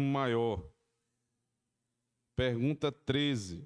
Maior. Pergunta 13.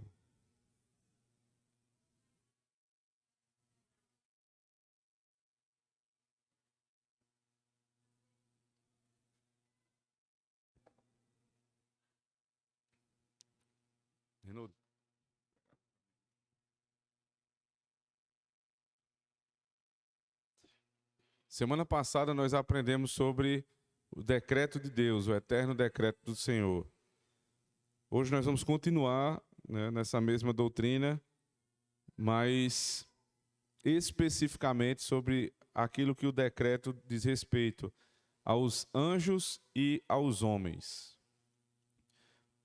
Semana passada nós aprendemos sobre o decreto de Deus, o eterno decreto do Senhor. Hoje nós vamos continuar, né, nessa mesma doutrina, mas especificamente sobre aquilo que o decreto diz respeito aos anjos e aos homens.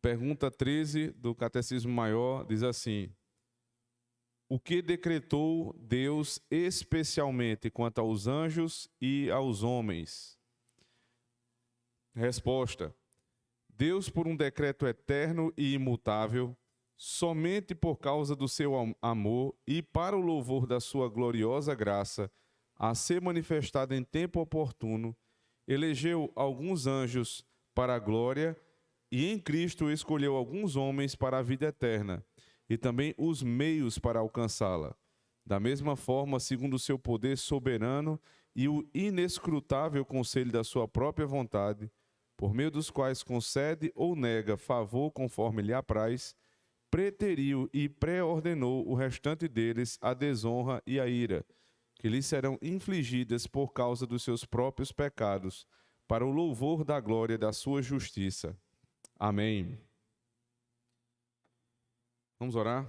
Pergunta 13 do Catecismo Maior diz assim: o que decretou Deus especialmente quanto aos anjos e aos homens? Resposta: Deus, por um decreto eterno e imutável, somente por causa do seu amor e para o louvor da sua gloriosa graça, a ser manifestada em tempo oportuno, elegeu alguns anjos para a glória e em Cristo escolheu alguns homens para a vida eterna, e também os meios para alcançá-la. Da mesma forma, segundo o seu poder soberano e o inescrutável conselho da sua própria vontade, por meio dos quais concede ou nega favor conforme lhe apraz, preteriu e pré-ordenou o restante deles a desonra e a ira, que lhes serão infligidas por causa dos seus próprios pecados, para o louvor da glória da sua justiça. Amém. Vamos orar?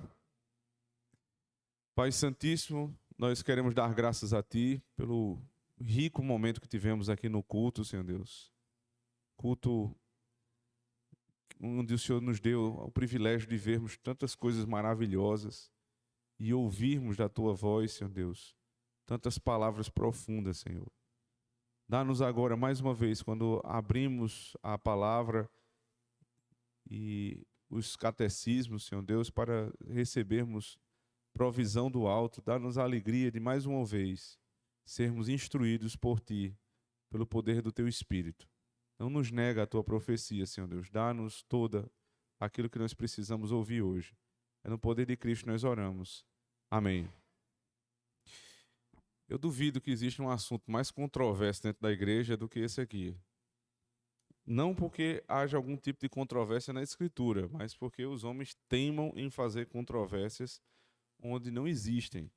Pai Santíssimo, nós queremos dar graças a Ti pelo rico momento que tivemos aqui no culto, Senhor Deus. Culto onde o Senhor nos deu o privilégio de vermos tantas coisas maravilhosas e ouvirmos da Tua voz, Senhor Deus, tantas palavras profundas, Senhor. Dá-nos agora, mais uma vez, quando abrimos a palavra e os catecismos, Senhor Deus, para recebermos provisão do alto, dá-nos a alegria de, mais uma vez, sermos instruídos por Ti, pelo poder do Teu Espírito. Não nos nega a Tua profecia, Senhor Deus. Dá-nos toda aquilo que nós precisamos ouvir hoje. É no poder de Cristo nós oramos. Amém. Eu duvido que exista um assunto mais controverso dentro da igreja do que esse aqui. Não porque haja algum tipo de controvérsia na Escritura, mas porque os homens teimam em fazer controvérsias onde não existem.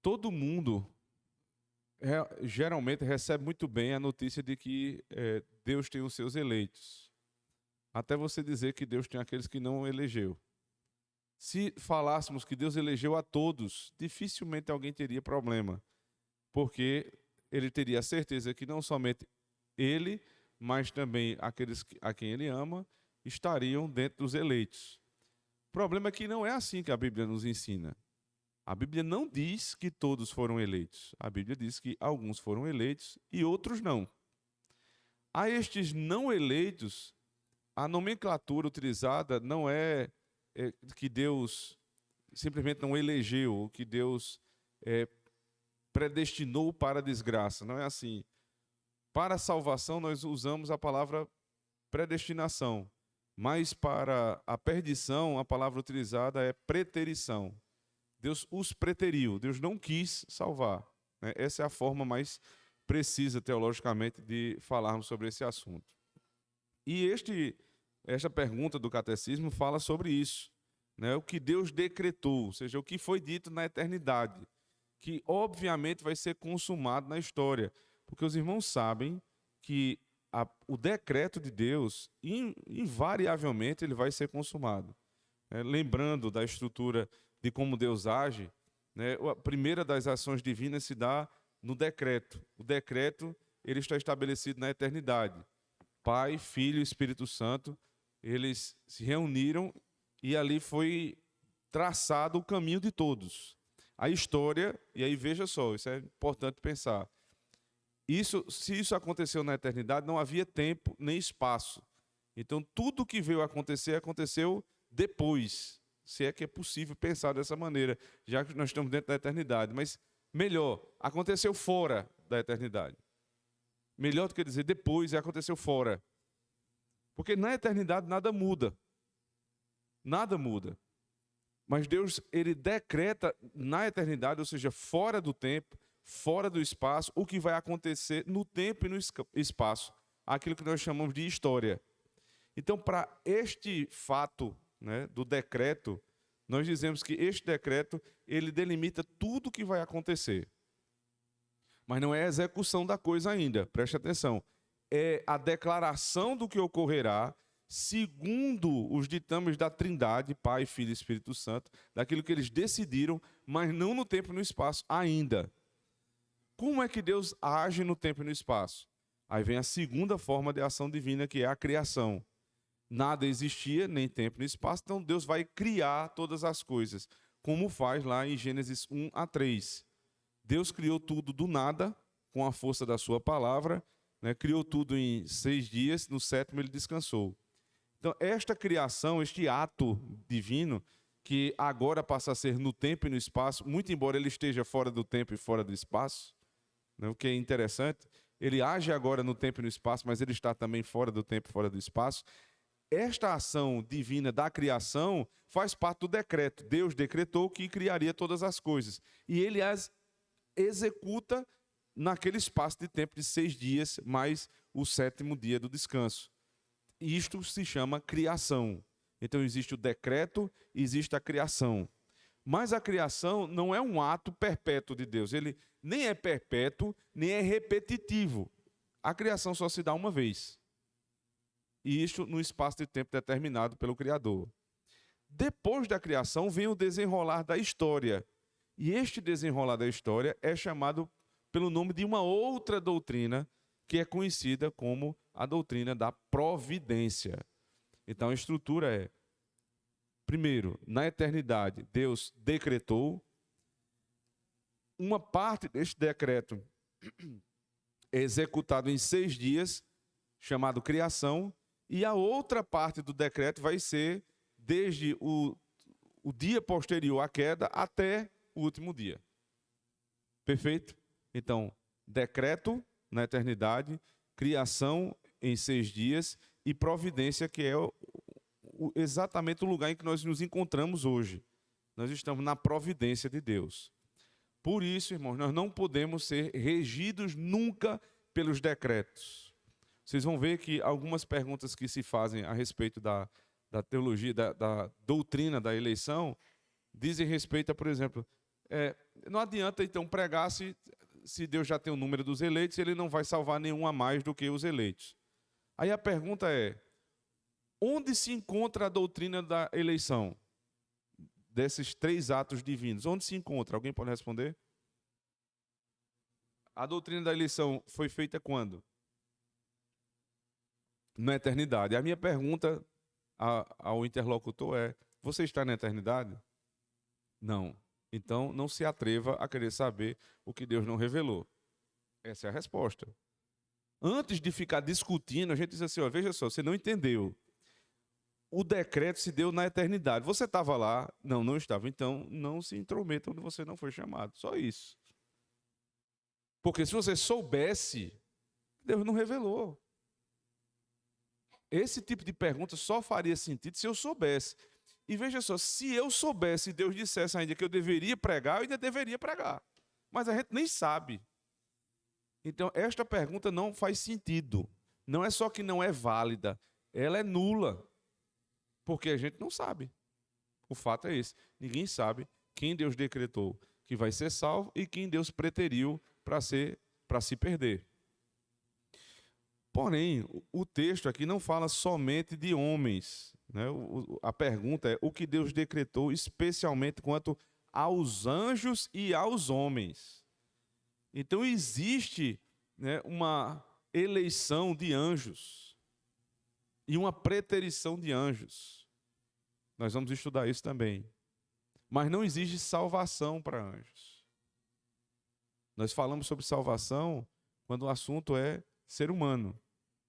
Todo mundo geralmente recebe muito bem a notícia de que Deus tem os seus eleitos. Até você dizer que Deus tem aqueles que não elegeu. Se falássemos que Deus elegeu a todos, dificilmente alguém teria problema, porque ele teria a certeza que não somente ele, mas também aqueles a quem ele ama, estariam dentro dos eleitos. O problema é que não é assim que a Bíblia nos ensina. A Bíblia não diz que todos foram eleitos. A Bíblia diz que alguns foram eleitos e outros não. A estes não eleitos, a nomenclatura utilizada não é que Deus simplesmente não elegeu, ou que Deus predestinou para a desgraça. Não é assim. Para a salvação, nós usamos a palavra predestinação, mas para a perdição, a palavra utilizada é preterição. Deus os preteriu, Deus não quis salvar. Essa é a forma mais precisa, teologicamente, de falarmos sobre esse assunto. E esta pergunta do catecismo fala sobre isso, né? O que Deus decretou, ou seja, o que foi dito na eternidade, que obviamente vai ser consumado na história, porque os irmãos sabem que o decreto de Deus, invariavelmente, ele vai ser consumado. Lembrando da estrutura de como Deus age, né? A primeira das ações divinas se dá no decreto. O decreto ele está estabelecido na eternidade. Pai, Filho e Espírito Santo, eles se reuniram e ali foi traçado o caminho de todos. A história, e aí veja só, isso é importante pensar. Se isso aconteceu na eternidade, não havia tempo nem espaço. Então, tudo que veio a acontecer, aconteceu depois. Se é que é possível pensar dessa maneira, já que nós estamos dentro da eternidade. Mas, melhor, aconteceu fora da eternidade. Melhor do que dizer depois, aconteceu fora. Porque na eternidade nada muda. Nada muda. Mas Deus, ele decreta na eternidade, ou seja, fora do tempo, fora do espaço, o que vai acontecer no tempo e no espaço. Aquilo que nós chamamos de história. Então, para este fato, né, do decreto, nós dizemos que este decreto, ele delimita tudo o que vai acontecer. Mas não é a execução da coisa ainda, preste atenção. É a declaração do que ocorrerá segundo os ditames da Trindade, Pai, Filho e Espírito Santo, daquilo que eles decidiram, mas não no tempo e no espaço ainda. Como é que Deus age no tempo e no espaço? Aí vem a segunda forma de ação divina, que é a criação. Nada existia, nem tempo nem espaço, então Deus vai criar todas as coisas, como faz lá em Gênesis 1-3. Deus criou tudo do nada, com a força da sua palavra, né? Criou tudo em 6 dias, no 7º ele descansou. Então, esta criação, este ato divino, que agora passa a ser no tempo e no espaço, muito embora ele esteja fora do tempo e fora do espaço, né? O que é interessante, ele age agora no tempo e no espaço, mas ele está também fora do tempo e fora do espaço. Esta ação divina da criação faz parte do decreto. Deus decretou que criaria todas as coisas. E ele as executa naquele espaço de tempo de 6 dias, mais o 7º dia do descanso. Isto se chama criação. Então existe o decreto e existe a criação. Mas a criação não é um ato perpétuo de Deus. Ele nem é perpétuo, nem é repetitivo. A criação só se dá uma vez. E isto no espaço de tempo determinado pelo Criador. Depois da criação vem o desenrolar da história. E este desenrolar da história é chamado pelo nome de uma outra doutrina, que é conhecida como a doutrina da providência. Então a estrutura é: primeiro, na eternidade, Deus decretou. Uma parte deste decreto é executado em 6 dias, chamado criação, e a outra parte do decreto vai ser desde o dia posterior à queda até o último dia. Perfeito? Então, decreto na eternidade, criação em 6 dias e providência, que é exatamente o lugar em que nós nos encontramos hoje. Nós estamos na providência de Deus. Por isso, irmãos, nós não podemos ser regidos nunca pelos decretos. Vocês vão ver que algumas perguntas que se fazem a respeito da teologia, da doutrina da eleição, dizem respeito a, por exemplo, não adianta então pregar se Deus já tem o número dos eleitos, ele não vai salvar nenhum a mais do que os eleitos. Aí a pergunta é: onde se encontra a doutrina da eleição? Desses 3 atos divinos, onde se encontra? Alguém pode responder? A doutrina da eleição foi feita quando? Na eternidade. A minha pergunta ao interlocutor é: você está na eternidade? Não. Então, não se atreva a querer saber o que Deus não revelou. Essa é a resposta. Antes de ficar discutindo, a gente diz assim: ó, veja só, você não entendeu. O decreto se deu na eternidade. Você estava lá? Não, não estava. Então, não se intrometa onde você não foi chamado. Só isso. Porque se você soubesse, Deus não revelou. Esse tipo de pergunta só faria sentido se eu soubesse. E veja só, se eu soubesse e Deus dissesse ainda que eu deveria pregar, eu ainda deveria pregar. Mas a gente nem sabe. Então, esta pergunta não faz sentido. Não é só que não é válida, ela é nula. Porque a gente não sabe. O fato é esse. Ninguém sabe quem Deus decretou que vai ser salvo e quem Deus preteriu para se perder. Porém, o texto aqui não fala somente de homens, né? A pergunta é: o que Deus decretou especialmente quanto aos anjos e aos homens? Então existe, né, uma eleição de anjos e uma preterição de anjos. Nós vamos estudar isso também. Mas não existe salvação para anjos. Nós falamos sobre salvação quando o assunto é ser humano.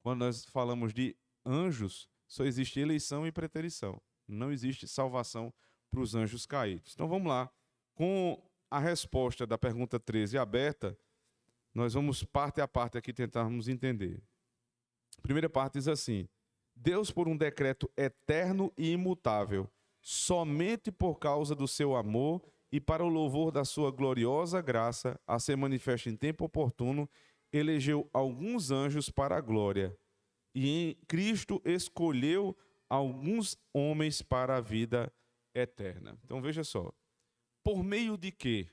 Quando nós falamos de anjos, só existe eleição e preterição. Não existe salvação para os anjos caídos. Então vamos lá. Com a resposta da pergunta 13 aberta, nós vamos parte a parte aqui tentarmos entender. A primeira parte diz assim: Deus, por um decreto eterno e imutável, somente por causa do seu amor e para o louvor da sua gloriosa graça, a ser manifesta em tempo oportuno, elegeu alguns anjos para a glória, e em Cristo escolheu alguns homens para a vida eterna. Então veja só, por meio de que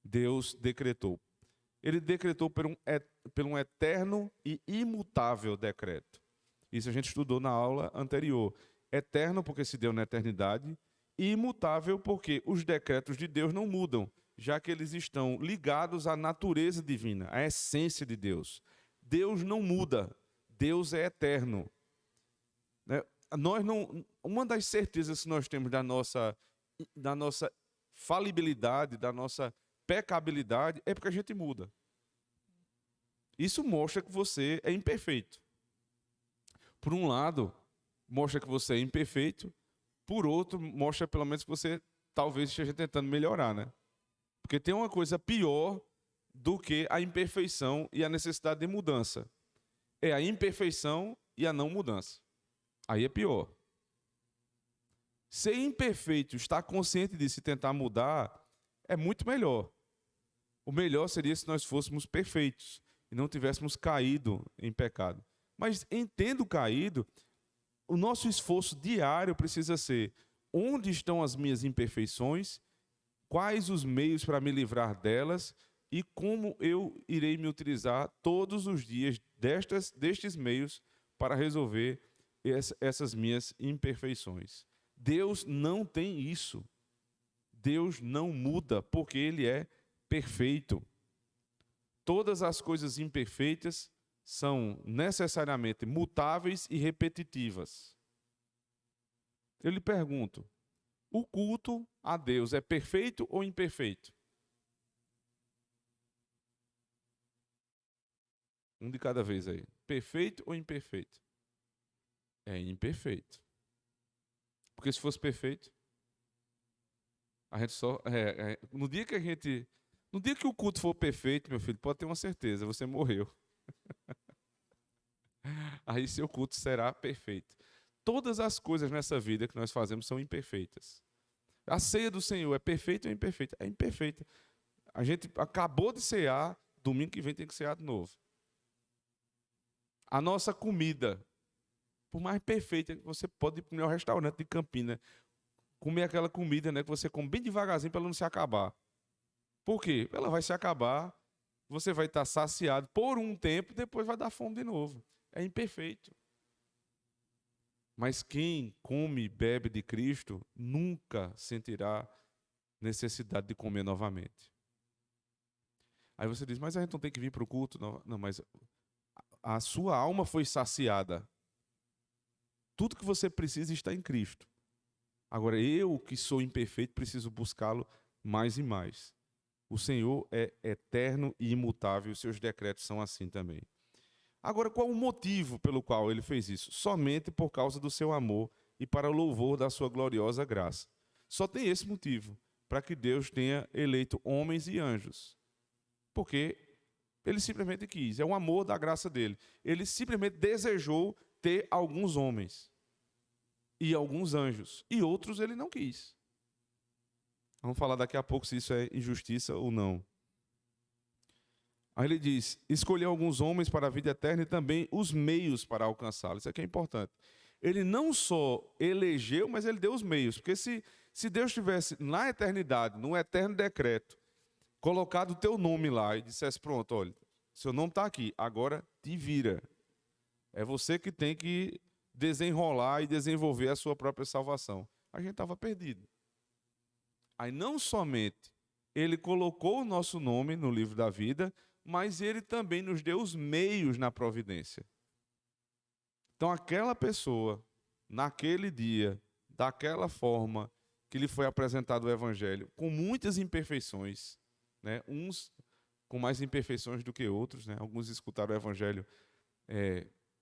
Deus decretou? Ele decretou por um eterno e imutável decreto. Isso a gente estudou na aula anterior. Eterno porque se deu na eternidade, e imutável porque os decretos de Deus não mudam, já que eles estão ligados à natureza divina, à essência de Deus. Deus não muda, Deus é eterno. Nós não, uma das certezas que nós temos da nossa falibilidade, da nossa pecabilidade, é porque a gente muda. Isso mostra que você é imperfeito. Por um lado, mostra que você é imperfeito, por outro, mostra pelo menos que você talvez esteja tentando melhorar, né? Porque tem uma coisa pior do que a imperfeição e a necessidade de mudança. É a imperfeição e a não mudança. Aí é pior. Ser imperfeito, estar consciente disso e tentar mudar, é muito melhor. O melhor seria se nós fôssemos perfeitos e não tivéssemos caído em pecado. Mas em tendo caído, o nosso esforço diário precisa ser: onde estão as minhas imperfeições, quais os meios para me livrar delas e como eu irei me utilizar todos os dias destes meios para resolver essas minhas imperfeições. Deus não tem isso. Deus não muda porque Ele é perfeito. Todas as coisas imperfeitas são necessariamente mutáveis e repetitivas. Eu lhe pergunto, o culto a Deus é perfeito ou imperfeito? Um de cada vez aí. Perfeito ou imperfeito? É imperfeito. Porque se fosse perfeito, a gente só... no dia que o culto for perfeito, meu filho, pode ter uma certeza, você morreu. Aí seu culto será perfeito. Todas as coisas nessa vida que nós fazemos são imperfeitas. A ceia do Senhor é perfeita ou imperfeita? É imperfeita. A gente acabou de cear, domingo que vem tem que cear de novo. A nossa comida, por mais perfeita, você pode ir para o melhor restaurante de Campina, comer aquela comida, né, que você come bem devagarzinho para ela não se acabar. Por quê? Ela vai se acabar, você vai estar saciado por um tempo, depois vai dar fome de novo. É imperfeito. Mas quem come e bebe de Cristo nunca sentirá necessidade de comer novamente. Aí você diz, mas a gente não tem que vir para o culto? Não, não, mas a sua alma foi saciada. Tudo que você precisa está em Cristo. Agora, eu que sou imperfeito, preciso buscá-lo mais e mais. O Senhor é eterno e imutável, os seus decretos são assim também. Agora, qual o motivo pelo qual ele fez isso? Somente por causa do seu amor e para o louvor da sua gloriosa graça. Só tem esse motivo, para que Deus tenha eleito homens e anjos. Porque ele simplesmente quis, é o amor da graça dele. Ele simplesmente desejou ter alguns homens e alguns anjos, e outros ele não quis. Vamos falar daqui a pouco se isso é injustiça ou não. Aí ele diz, escolheu alguns homens para a vida eterna e também os meios para alcançá-los. Isso aqui é importante. Ele não só elegeu, mas ele deu os meios. Porque se Deus tivesse na eternidade, no eterno decreto, colocado o teu nome lá e dissesse, pronto, olha, seu nome está aqui, agora te vira. É você que tem que desenrolar e desenvolver a sua própria salvação. A gente estava perdido. Aí não somente ele colocou o nosso nome no livro da vida, mas ele também nos deu os meios na providência. Então aquela pessoa, naquele dia, daquela forma que lhe foi apresentado o Evangelho, com muitas imperfeições, né? Uns com mais imperfeições do que outros, né? Alguns escutaram o Evangelho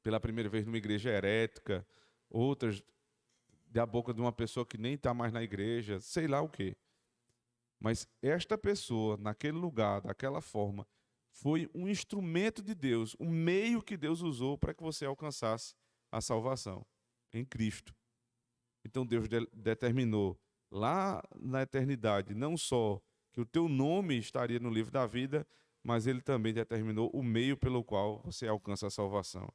pela primeira vez numa igreja herética, outras da boca de uma pessoa que nem está mais na igreja, sei lá o quê. Mas esta pessoa, naquele lugar, daquela forma, foi um instrumento de Deus, um meio que Deus usou para que você alcançasse a salvação em Cristo. Então Deus determinou lá na eternidade não só que o teu nome estaria no livro da vida, mas ele também determinou o meio pelo qual você alcança a salvação.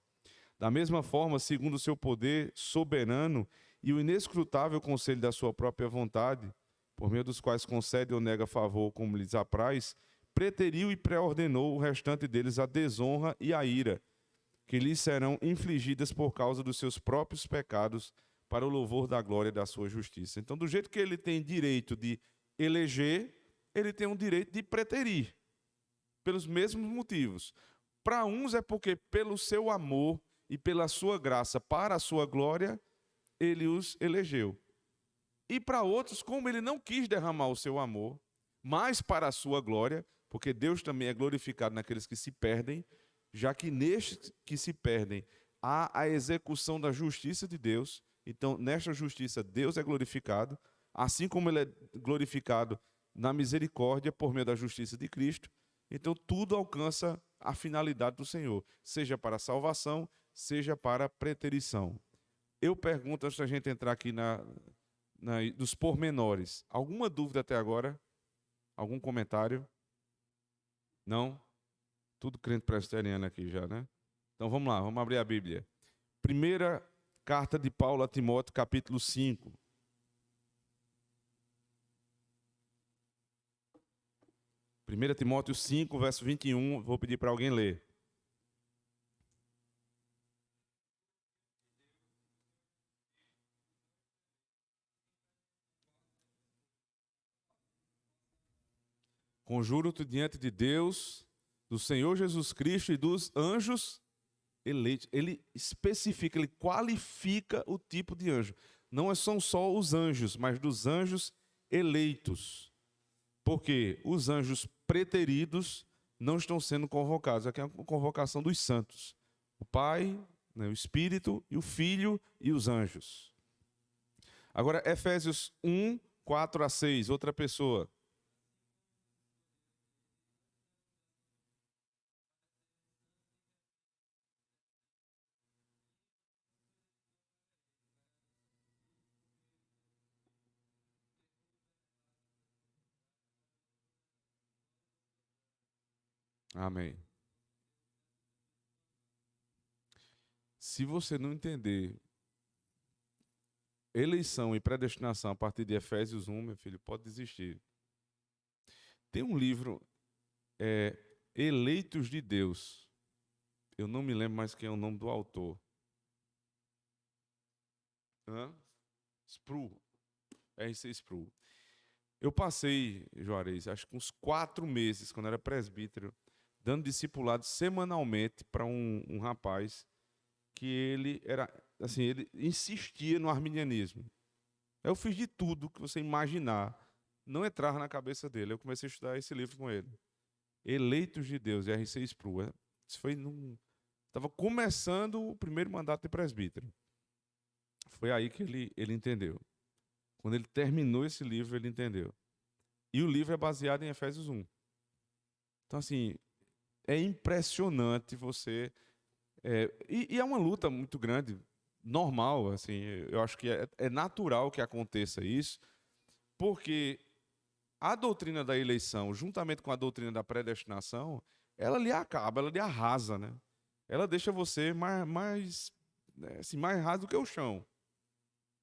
Da mesma forma, segundo o seu poder soberano e o inescrutável conselho da sua própria vontade, por meio dos quais concede ou nega favor como lhes apraz, preteriu e pré-ordenou o restante deles a desonra e a ira, que lhes serão infligidas por causa dos seus próprios pecados, para o louvor da glória da sua justiça. Então, do jeito que ele tem direito de eleger, ele tem um direito de preterir, pelos mesmos motivos. Para uns é porque, pelo seu amor e pela sua graça para a sua glória, ele os elegeu. E para outros, como ele não quis derramar o seu amor, mas para a sua glória, porque Deus também é glorificado naqueles que se perdem, já que nestes que se perdem há a execução da justiça de Deus. Então, nesta justiça, Deus é glorificado, assim como ele é glorificado na misericórdia por meio da justiça de Cristo. Então, tudo alcança a finalidade do Senhor, seja para a salvação, seja para a preterição. Eu pergunto, antes da gente entrar aqui nos pormenores, alguma dúvida até agora? Algum comentário? Não? Tudo crente presbiteriano aqui já, né? Então vamos lá, vamos abrir a Bíblia. Primeira carta de Paulo a Timóteo, capítulo 5. Primeira Timóteo 5, verso 21, vou pedir para alguém ler. Conjuro-te diante de Deus, do Senhor Jesus Cristo e dos anjos eleitos. Ele especifica, ele qualifica o tipo de anjo. Não são só os anjos, mas dos anjos eleitos. Porque os anjos preteridos não estão sendo convocados. Aqui é uma convocação dos santos. O Pai, né, o Espírito, e o Filho e os anjos. Agora, Efésios 1, 4 a 6, outra pessoa. Amém. Se você não entender eleição e predestinação a partir de Efésios 1, meu filho, pode desistir. Tem um livro, Eleitos de Deus. Eu não me lembro mais quem é o nome do autor. Sproul. R.C. Sproul. Eu passei, Juarez, acho que uns 4 meses, quando era presbítero, dando discipulado semanalmente para um rapaz que ele era, assim, ele insistia no arminianismo. Eu fiz de tudo que você imaginar, não entrava na cabeça dele. Eu comecei a estudar esse livro com ele. Eleitos de Deus, R.C. Sproul. Isso foi estava começando o primeiro mandato de presbítero. Foi aí que ele entendeu. Quando ele terminou esse livro, ele entendeu. E o livro é baseado em Efésios 1. Então, assim, é impressionante você... E é uma luta muito grande, normal, assim, eu acho que é natural que aconteça isso, porque a doutrina da eleição, juntamente com a doutrina da predestinação, ela lhe acaba, ela lhe arrasa, né? Ela deixa você mais raso do que o chão.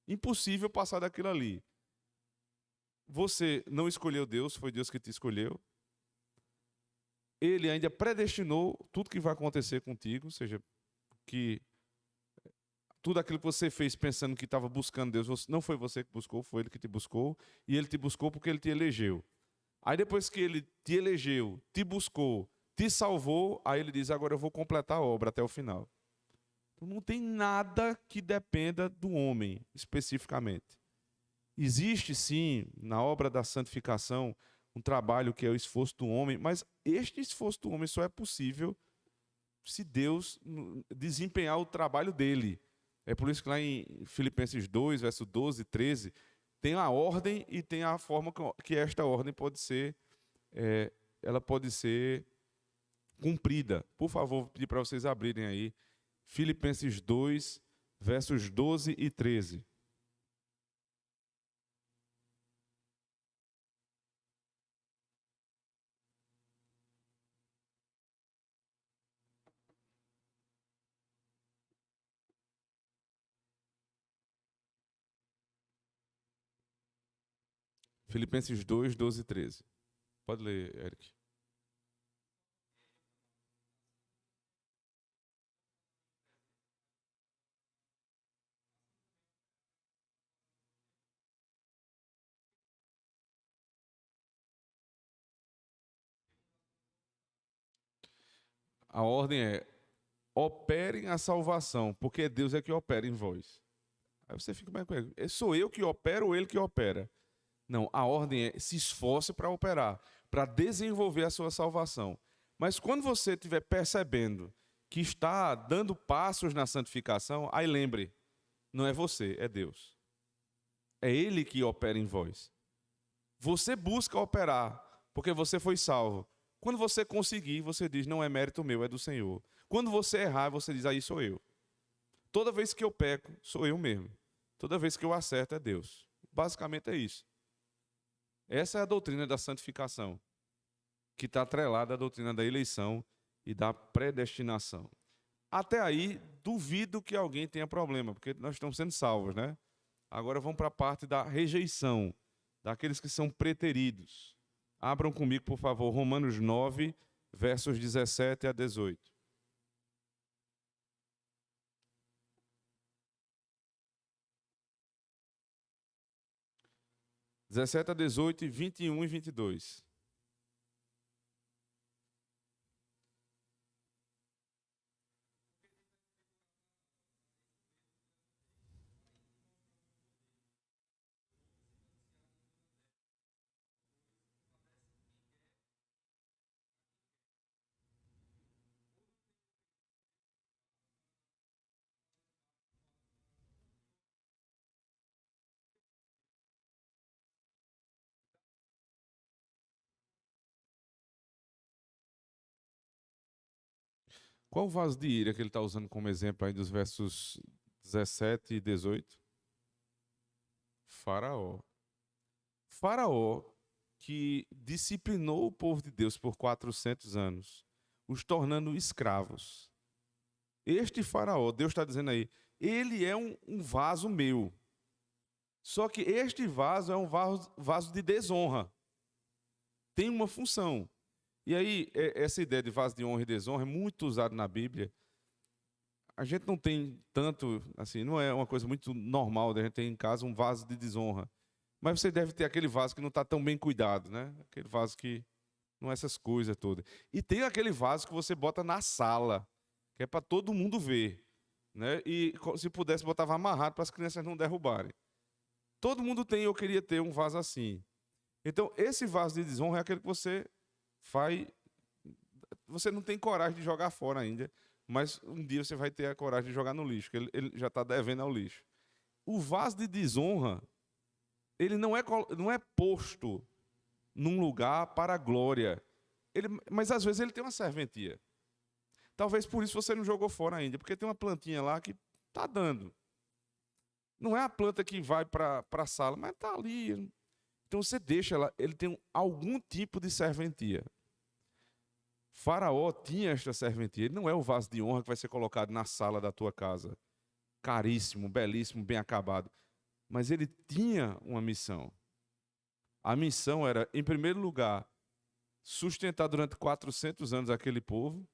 Impossível passar daquilo ali. Você não escolheu Deus, foi Deus que te escolheu. Ele ainda predestinou tudo que vai acontecer contigo, ou seja, que tudo aquilo que você fez pensando que estava buscando Deus, não foi você que buscou, foi Ele que te buscou, e Ele te buscou porque Ele te elegeu. Aí depois que Ele te elegeu, te buscou, te salvou, aí Ele diz, agora eu vou completar a obra até o final. Então não tem nada que dependa do homem, especificamente. Existe, sim, na obra da santificação, um trabalho que é o esforço do homem, mas este esforço do homem só é possível se Deus desempenhar o trabalho dele. É por isso que lá em Filipenses 2, verso 12 e 13, tem a ordem e tem a forma que esta ordem pode ser, ela pode ser cumprida. Por favor, vou pedir para vocês abrirem aí Filipenses 2, versos 12 e 13. Filipenses 2, 12 e 13. Pode ler, Eric. A ordem é: operem a salvação, porque Deus é que opera em vós. Aí você fica mais com ele. Sou eu que opero ou ele que opera? Não, a ordem é: se esforce para operar, para desenvolver a sua salvação. Mas quando você estiver percebendo que está dando passos na santificação, aí lembre, não é você, é Deus. É Ele que opera em vós. Você busca operar, porque você foi salvo. Quando você conseguir, você diz, não é mérito meu, é do Senhor. Quando você errar, você diz, aí sou eu. Toda vez que eu peco, sou eu mesmo. Toda vez que eu acerto, é Deus. Basicamente é isso. Essa é a doutrina da santificação, que está atrelada à doutrina da eleição e da predestinação. Até aí, duvido que alguém tenha problema, porque nós estamos sendo salvos, né? Agora vamos para a parte da rejeição, daqueles que são preteridos. Abram comigo, por favor, Romanos 9, versos 17 a 18. (17 a 18, 21 e 22). Qual o vaso de ira que ele está usando como exemplo aí dos versos 17 e 18? Faraó. Faraó, que disciplinou o povo de Deus por 400 anos, os tornando escravos. Este faraó, Deus está dizendo aí, ele é um vaso meu. Só que este vaso é um vaso de desonra. Tem uma função. E aí, essa ideia de vaso de honra e desonra é muito usada na Bíblia. A gente não tem tanto, assim, não é uma coisa muito normal de a gente ter em casa um vaso de desonra. Mas você deve ter aquele vaso que não está tão bem cuidado, né? Aquele vaso que não é essas coisas todas. E tem aquele vaso que você bota na sala, que é para todo mundo ver, né? E se pudesse, botava amarrado para as crianças não derrubarem. Todo mundo tem, eu queria ter um vaso assim. Então, esse vaso de desonra é aquele que você faz. Você não tem coragem de jogar fora ainda, mas um dia você vai ter a coragem de jogar no lixo, porque ele já está devendo ao lixo. O vaso de desonra, ele não é posto num lugar para a glória. Mas às vezes ele tem uma serventia. Talvez por isso você não jogou fora ainda, porque tem uma plantinha lá que está dando. Não é a planta que vai para a sala, mas está ali. Então você deixa ela, ele tem algum tipo de serventia. Faraó tinha esta serventia. Ele não é o vaso de honra que vai ser colocado na sala da tua casa. Caríssimo, belíssimo, bem acabado. Mas ele tinha uma missão. A missão era, em primeiro lugar, sustentar durante 400 anos aquele povo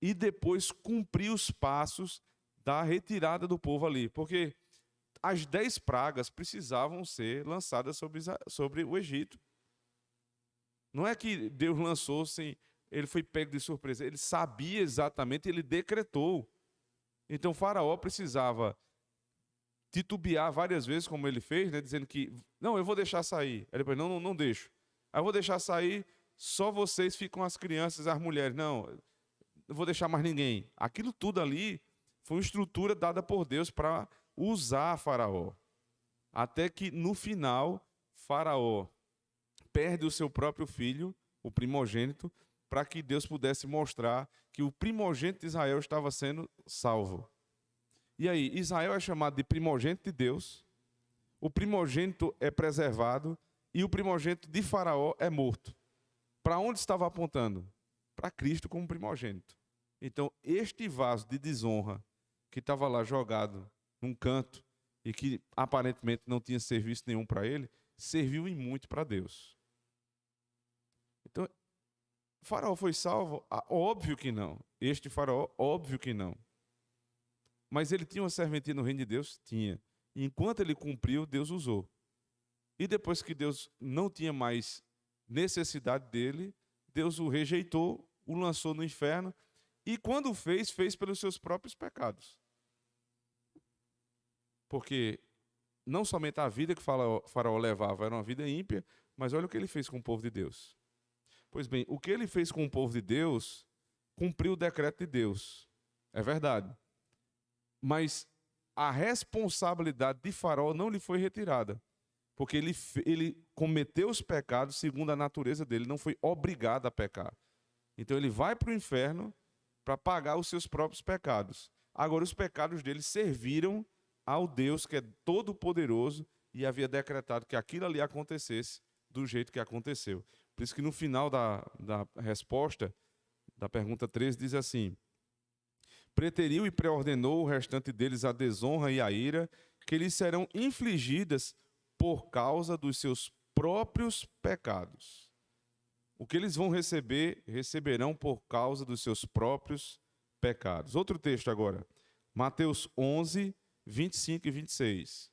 e depois cumprir os passos da retirada do povo ali. Porque as 10 pragas precisavam ser lançadas sobre o Egito. Não é que Deus lançou sem... Ele foi pego de surpresa. Ele sabia exatamente, ele decretou. Então, Faraó precisava titubear várias vezes, como ele fez, né, dizendo que, não, eu vou deixar sair. Aí depois, não deixo. Aí eu vou deixar sair, só vocês ficam as crianças, as mulheres. Não, não vou deixar mais ninguém. Aquilo tudo ali foi uma estrutura dada por Deus para usar Faraó. Até que, no final, Faraó perde o seu próprio filho, o primogênito, para que Deus pudesse mostrar que o primogênito de Israel estava sendo salvo. E aí, Israel é chamado de primogênito de Deus, o primogênito é preservado e o primogênito de Faraó é morto. Para onde estava apontando? Para Cristo como primogênito. Então, este vaso de desonra que estava lá jogado num canto e que aparentemente não tinha serviço nenhum para ele, serviu em muito para Deus. Então, Faraó foi salvo? Óbvio que não. Este Faraó, óbvio que não. Mas ele tinha uma serventia no reino de Deus? Tinha. E enquanto ele cumpriu, Deus usou. E depois que Deus não tinha mais necessidade dele, Deus o rejeitou, o lançou no inferno, e quando fez, fez pelos seus próprios pecados. Porque não somente a vida que Faraó levava era uma vida ímpia, mas olha o que ele fez com o povo de Deus. Pois bem, o que ele fez com o povo de Deus cumpriu o decreto de Deus. É verdade. Mas a responsabilidade de Faraó não lhe foi retirada. Porque ele cometeu os pecados segundo a natureza dele, não foi obrigado a pecar. Então ele vai para o inferno para pagar os seus próprios pecados. Agora, os pecados dele serviram ao Deus que é todo-poderoso e havia decretado que aquilo ali acontecesse do jeito que aconteceu. Por isso que no final da resposta, da pergunta 13, diz assim: preteriu e preordenou o restante deles a desonra e a ira, que lhes serão infligidas por causa dos seus próprios pecados. O que eles vão receber, receberão por causa dos seus próprios pecados. Outro texto agora, Mateus 11, 25 e 26.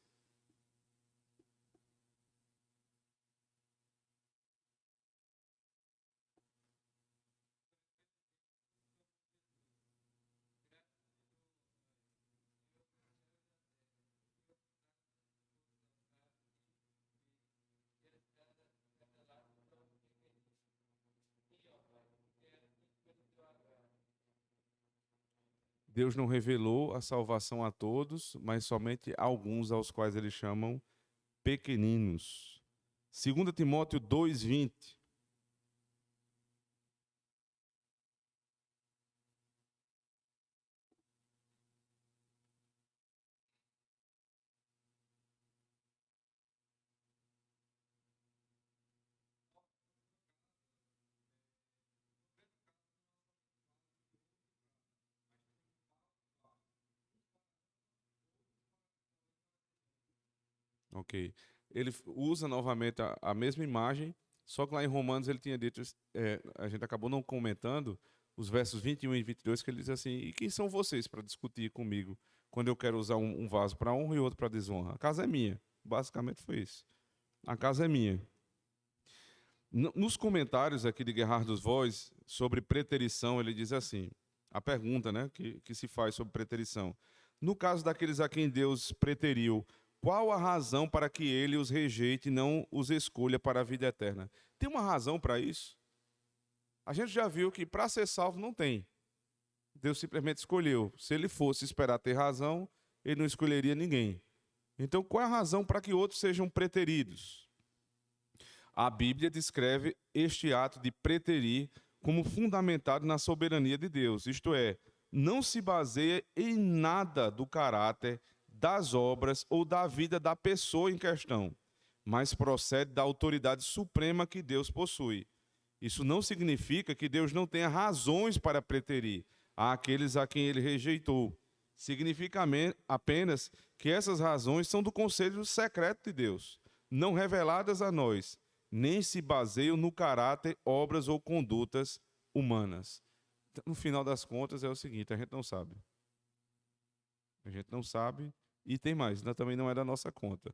Deus não revelou a salvação a todos, mas somente a alguns aos quais eles chamam pequeninos. 2 Timóteo 2:20. Ok. Ele usa novamente a mesma imagem, só que lá em Romanos ele tinha dito, a gente acabou não comentando, os versos 21 e 22, que ele diz assim: e quem são vocês para discutir comigo quando eu quero usar um vaso para honra e outro para desonra? A casa é minha. Basicamente foi isso. A casa é minha. Nos comentários aqui de Gerhard Voss sobre preterição, ele diz assim, a pergunta, né, que se faz sobre preterição. No caso daqueles a quem Deus preteriu, qual a razão para que ele os rejeite e não os escolha para a vida eterna? Tem uma razão para isso? A gente já viu que para ser salvo não tem. Deus simplesmente escolheu. Se ele fosse esperar ter razão, ele não escolheria ninguém. Então, qual é a razão para que outros sejam preteridos? A Bíblia descreve este ato de preterir como fundamentado na soberania de Deus, isto é, não se baseia em nada do caráter, das obras ou da vida da pessoa em questão, mas procede da autoridade suprema que Deus possui. Isso não significa que Deus não tenha razões para preterir àqueles a quem ele rejeitou. Significa apenas que essas razões são do conselho secreto de Deus, não reveladas a nós, nem se baseiam no caráter, obras ou condutas humanas. No final das contas é o seguinte, a gente não sabe. A gente não sabe e tem mais, também não é da nossa conta.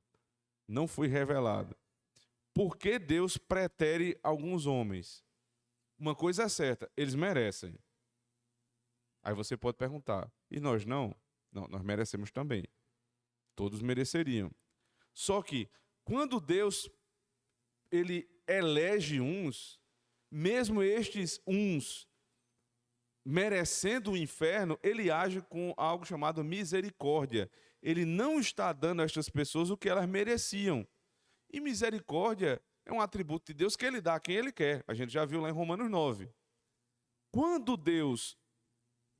Não foi revelado. Por que Deus pretere alguns homens? Uma coisa é certa, eles merecem. Aí você pode perguntar, e nós não? Não, nós merecemos também. Todos mereceriam. Só que, quando Deus ele elege uns, mesmo estes uns merecendo o inferno, ele age com algo chamado misericórdia. Ele não está dando a estas pessoas o que elas mereciam. E misericórdia é um atributo de Deus que ele dá a quem ele quer. A gente já viu lá em Romanos 9. Quando Deus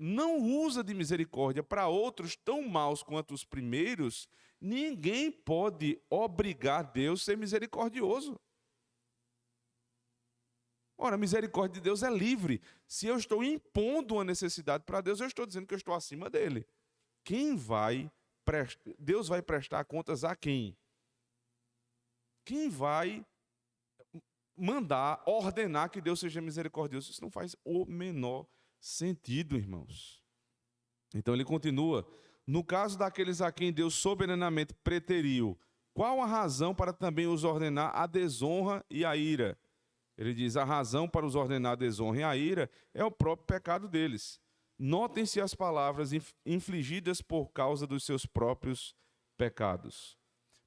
não usa de misericórdia para outros tão maus quanto os primeiros, ninguém pode obrigar Deus a ser misericordioso. Ora, a misericórdia de Deus é livre. Se eu estou impondo uma necessidade para Deus, eu estou dizendo que eu estou acima dele. Deus vai prestar contas a quem? Quem vai mandar, ordenar que Deus seja misericordioso? Isso não faz o menor sentido, irmãos. Então ele continua: no caso daqueles a quem Deus soberanamente preteriu, qual a razão para também os ordenar a desonra e a ira? Ele diz: a razão para os ordenar a desonra e a ira é o próprio pecado deles. Notem-se as palavras infligidas por causa dos seus próprios pecados.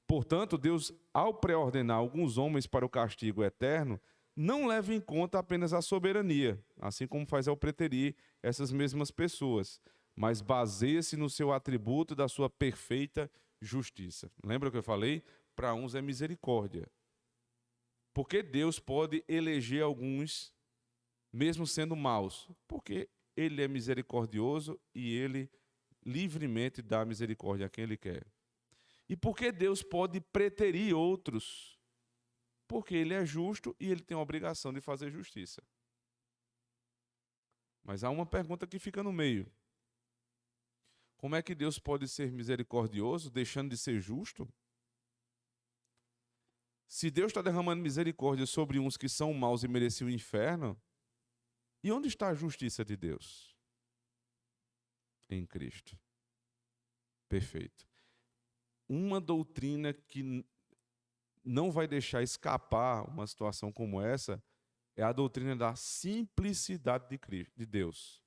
Portanto, Deus, ao pré-ordenar alguns homens para o castigo eterno, não leva em conta apenas a soberania, assim como faz ao preterir essas mesmas pessoas, mas baseia-se no seu atributo da sua perfeita justiça. Lembra que eu falei? Para uns é misericórdia. Porque Deus pode eleger alguns, mesmo sendo maus? Porque Ele é misericordioso e Ele livremente dá misericórdia a quem Ele quer. E por que Deus pode preterir outros? Porque Ele é justo e Ele tem a obrigação de fazer justiça. Mas há uma pergunta que fica no meio. Como é que Deus pode ser misericordioso deixando de ser justo? Se Deus está derramando misericórdia sobre uns que são maus e mereciam o inferno, e onde está a justiça de Deus? Em Cristo. Perfeito. Uma doutrina que não vai deixar escapar uma situação como essa é a doutrina da simplicidade de Deus.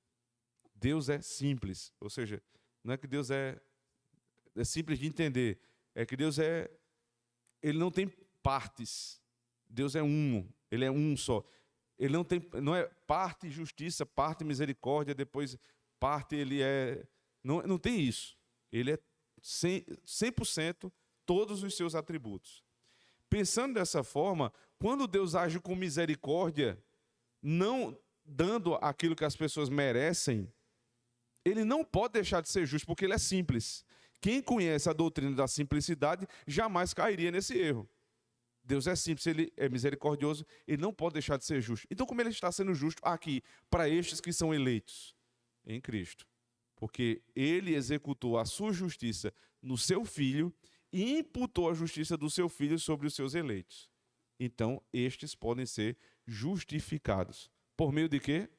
Deus é simples, ou seja, não é que Deus é simples de entender, é que Deus ele não tem partes. Deus é um, ele é um só. Ele não é parte justiça, parte misericórdia, depois parte ele é... Não tem isso. Ele é 100% todos os seus atributos. Pensando dessa forma, quando Deus age com misericórdia, não dando aquilo que as pessoas merecem, Ele não pode deixar de ser justo, porque Ele é simples. Quem conhece a doutrina da simplicidade jamais cairia nesse erro. Deus é simples, Ele é misericordioso, Ele não pode deixar de ser justo. Então, como Ele está sendo justo aqui, para estes que são eleitos? Em Cristo. Porque Ele executou a sua justiça no seu Filho e imputou a justiça do seu Filho sobre os seus eleitos. Então, estes podem ser justificados. Por meio de quê?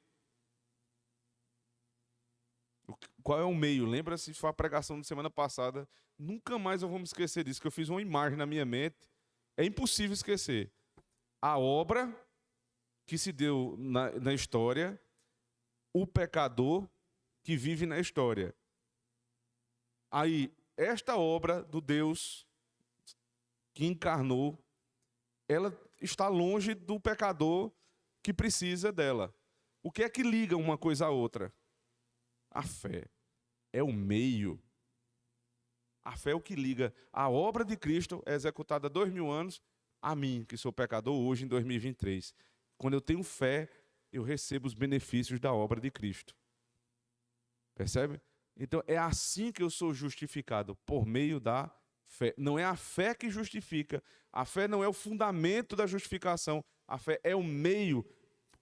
Qual é o meio? Lembra-se, foi a pregação de semana passada. Nunca mais eu vou me esquecer disso, que eu fiz uma imagem na minha mente. É impossível esquecer. A obra que se deu na história, o pecador que vive na história. Aí, esta obra do Deus que encarnou, ela está longe do pecador que precisa dela. O que é que liga uma coisa à outra? A fé. É o meio. A fé é o que liga. A obra de Cristo é executada há 2000 anos a mim, que sou pecador hoje em 2023. Quando eu tenho fé, eu recebo os benefícios da obra de Cristo. Percebe? Então, é assim que eu sou justificado, por meio da fé. Não é a fé que justifica. A fé não é o fundamento da justificação. A fé é o meio,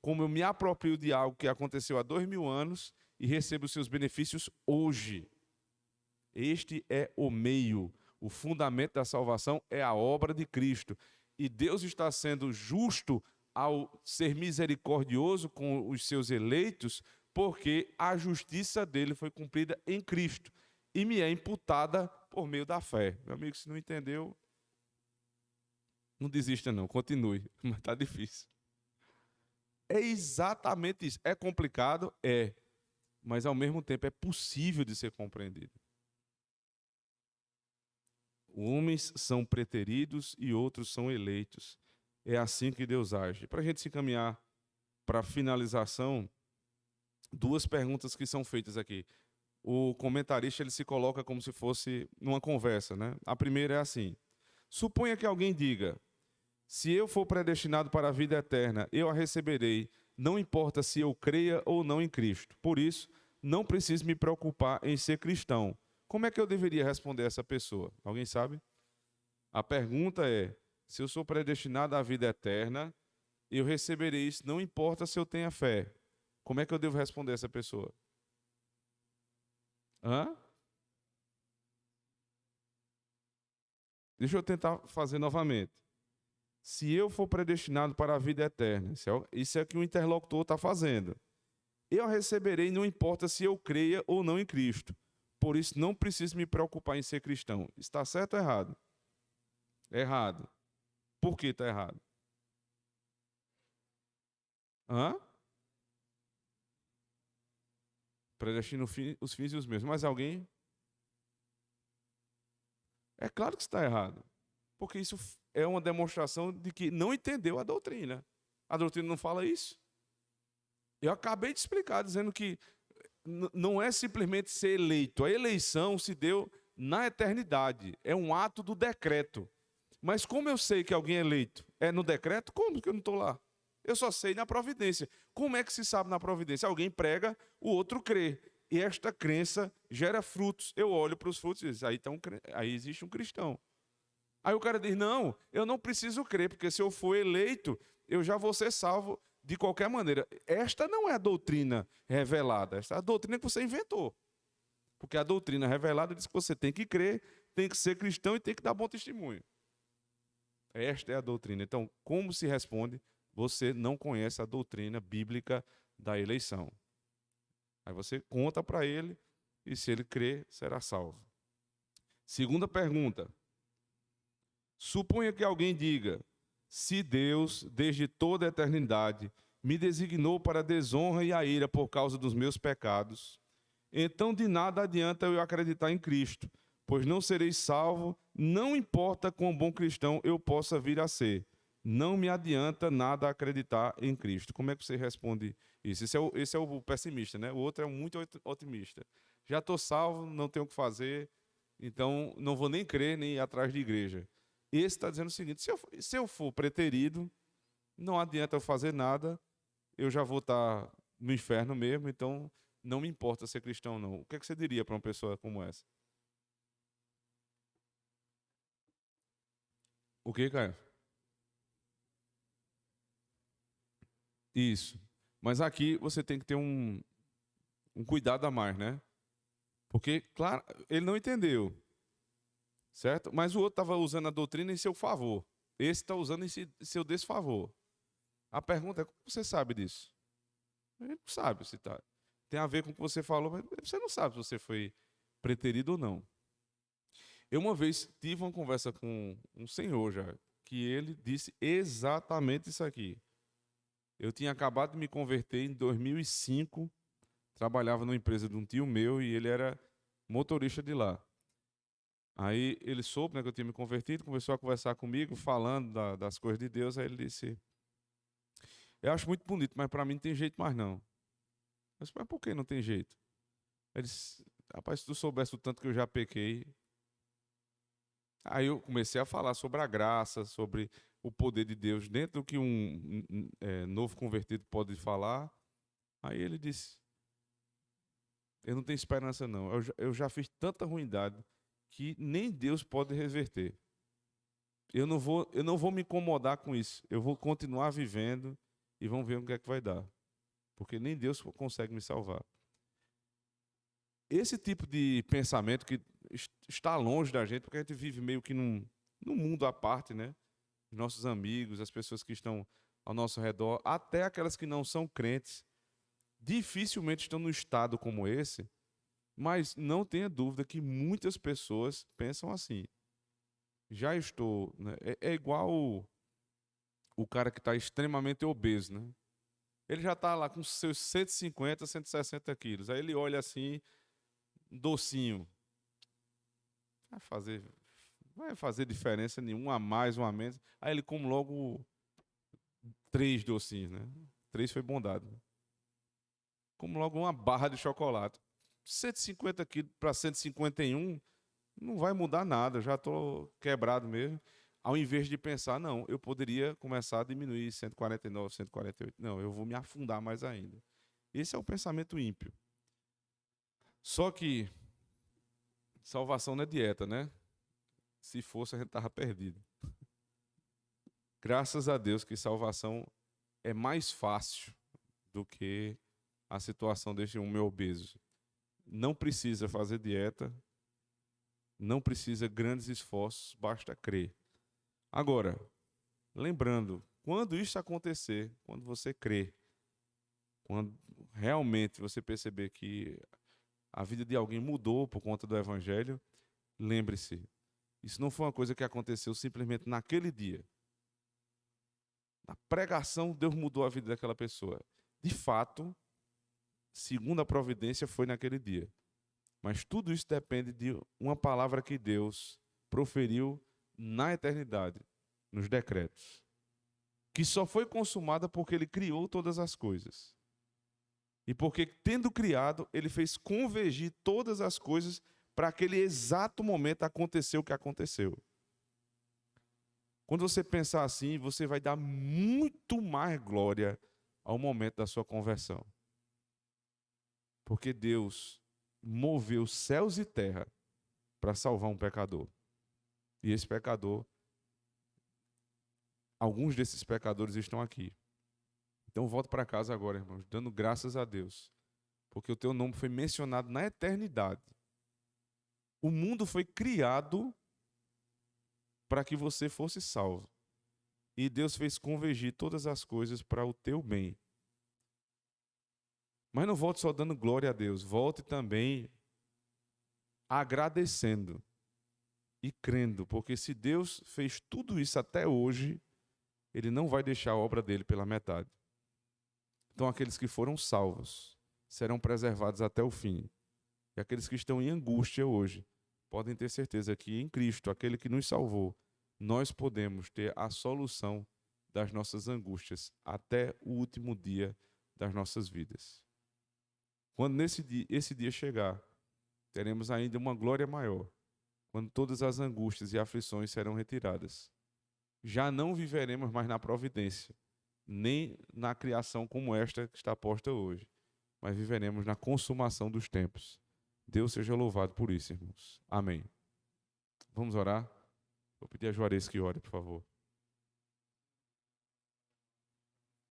como eu me aproprio de algo que aconteceu há 2000 anos e recebo os seus benefícios hoje. Este é o meio. O fundamento da salvação é a obra de Cristo. E Deus está sendo justo ao ser misericordioso com os seus eleitos, porque a justiça dele foi cumprida em Cristo e me é imputada por meio da fé. Meu amigo, se não entendeu, não desista não, continue, mas está difícil. É exatamente isso. É complicado? É. Mas ao mesmo tempo é possível de ser compreendido. Homens são preteridos e outros são eleitos. É assim que Deus age. Para a gente se encaminhar para a finalização, duas perguntas que são feitas aqui. O comentarista ele se coloca como se fosse numa conversa, né? A primeira é assim: suponha que alguém diga: se eu for predestinado para a vida eterna, eu a receberei, não importa se eu creia ou não em Cristo. Por isso, não preciso me preocupar em ser cristão. Como é que eu deveria responder a essa pessoa? Alguém sabe? A pergunta é: se eu sou predestinado à vida eterna, eu receberei isso, não importa se eu tenha fé. Como é que eu devo responder a essa pessoa? Hã? Deixa eu tentar fazer novamente. Se eu for predestinado para a vida eterna, isso é o que o interlocutor está fazendo. Eu receberei, não importa se eu creia ou não em Cristo. Por isso, não preciso me preocupar em ser cristão. Está certo ou errado? Errado. Por que está errado? Hã? Predestina os fins e os meios. Mas alguém? É claro que está errado. Porque isso é uma demonstração de que não entendeu a doutrina. A doutrina não fala isso. Eu acabei de explicar, dizendo que não é simplesmente ser eleito. A eleição se deu na eternidade. É um ato do decreto. Mas como eu sei que alguém é eleito? É no decreto? Como que eu não estou lá? Eu só sei na providência. Como é que se sabe na providência? Alguém prega, o outro crê. E esta crença gera frutos. Eu olho para os frutos e digo, aí existe um cristão. Aí o cara diz, não, eu não preciso crer, porque se eu for eleito, eu já vou ser salvo de qualquer maneira. Esta não é a doutrina revelada, esta é a doutrina que você inventou. Porque a doutrina revelada diz que você tem que crer, tem que ser cristão e tem que dar bom testemunho. Esta é a doutrina. Então, como se responde? Você não conhece a doutrina bíblica da eleição. Aí você conta para ele e se ele crer, será salvo. Segunda pergunta. Suponha que alguém diga: se Deus, desde toda a eternidade, me designou para a desonra e a ira por causa dos meus pecados, então de nada adianta eu acreditar em Cristo, pois não serei salvo, não importa quão bom cristão eu possa vir a ser. Não me adianta nada acreditar em Cristo. Como é que você responde isso? Esse é o pessimista, né? O outro é muito otimista. Já estou salvo, não tenho o que fazer, então não vou nem crer, nem ir atrás de igreja. Esse está dizendo o seguinte: se eu for preterido, não adianta eu fazer nada, eu já vou estar no inferno mesmo, então não me importa ser cristão, não. O que é que você diria para uma pessoa como essa? O que, Caio? Isso. Mas aqui você tem que ter um cuidado a mais, né? Porque, claro, ele não entendeu, certo? Mas o outro estava usando a doutrina em seu favor. Esse está usando em seu desfavor. A pergunta é: como você sabe disso? Ele não sabe se tá. Tem a ver com o que você falou, mas você não sabe se você foi preterido ou não. Eu uma vez tive uma conversa com um senhor já, que ele disse exatamente isso aqui. Eu tinha acabado de me converter em 2005, trabalhava numa empresa de um tio meu e ele era motorista de lá. Aí ele soube, né, que eu tinha me convertido, começou a conversar comigo, falando das coisas de Deus. Aí ele disse: eu acho muito bonito, mas para mim não tem jeito mais não. Eu disse: mas por que não tem jeito? Ele disse: rapaz, se tu soubesse o tanto que eu já pequei. Aí eu comecei a falar sobre a graça, sobre o poder de Deus dentro do que um novo convertido pode falar. Aí ele disse: eu não tenho esperança não. Eu já fiz tanta ruindade que nem Deus pode reverter. Eu não vou me incomodar com isso. Eu vou continuar vivendo e vamos ver o que é que vai dar. Porque nem Deus consegue me salvar. Esse tipo de pensamento que está longe da gente, porque a gente vive meio que num mundo à parte, né? Os nossos amigos, as pessoas que estão ao nosso redor, até aquelas que não são crentes, dificilmente estão num estado como esse, mas não tenha dúvida que muitas pessoas pensam assim. Já estou, né? É igual o cara que está extremamente obeso, né? Ele já está lá com seus 150, 160 quilos. Aí ele olha assim, docinho. Vai fazer, vai fazer diferença nenhuma, um a mais, um a menos. Aí ele come logo 3 docinhos, né? 3 foi bondade. Como logo uma barra de chocolate. 150 quilos para 151 não vai mudar nada, já estou quebrado mesmo. Ao invés de pensar, não, eu poderia começar a diminuir 149, 148. Não, eu vou me afundar mais ainda. Esse é o pensamento ímpio. Só que salvação não é dieta, né? Se fosse, a gente estava perdido. Graças a Deus que salvação é mais fácil do que a situação deste homem obeso. Não precisa fazer dieta, não precisa grandes esforços, basta crer. Agora, lembrando, quando isso acontecer, quando você crer, quando realmente você perceber que a vida de alguém mudou por conta do Evangelho, lembre-se, isso não foi uma coisa que aconteceu simplesmente naquele dia. Na pregação, Deus mudou a vida daquela pessoa. De fato, segundo a providência, foi naquele dia. Mas tudo isso depende de uma palavra que Deus proferiu na eternidade, nos decretos, que só foi consumada porque Ele criou todas as coisas. E porque, tendo criado, Ele fez convergir todas as coisas para aquele exato momento acontecer o que aconteceu. Quando você pensar assim, você vai dar muito mais glória ao momento da sua conversão. Porque Deus moveu céus e terra para salvar um pecador. E esse pecador, alguns desses pecadores estão aqui. Então volto para casa agora, irmãos, dando graças a Deus, porque o teu nome foi mencionado na eternidade. O mundo foi criado para que você fosse salvo. E Deus fez convergir todas as coisas para o teu bem. Mas não volte só dando glória a Deus, volte também agradecendo e crendo, porque se Deus fez tudo isso até hoje, Ele não vai deixar a obra dele pela metade. Então aqueles que foram salvos serão preservados até o fim. E aqueles que estão em angústia hoje, podem ter certeza que em Cristo, aquele que nos salvou, nós podemos ter a solução das nossas angústias até o último dia das nossas vidas. Quando esse dia chegar, teremos ainda uma glória maior, quando todas as angústias e aflições serão retiradas. Já não viveremos mais na providência, nem na criação como esta que está posta hoje, mas viveremos na consumação dos tempos. Deus seja louvado por isso, irmãos. Amém. Vamos orar? Vou pedir a Juarez que ore, por favor.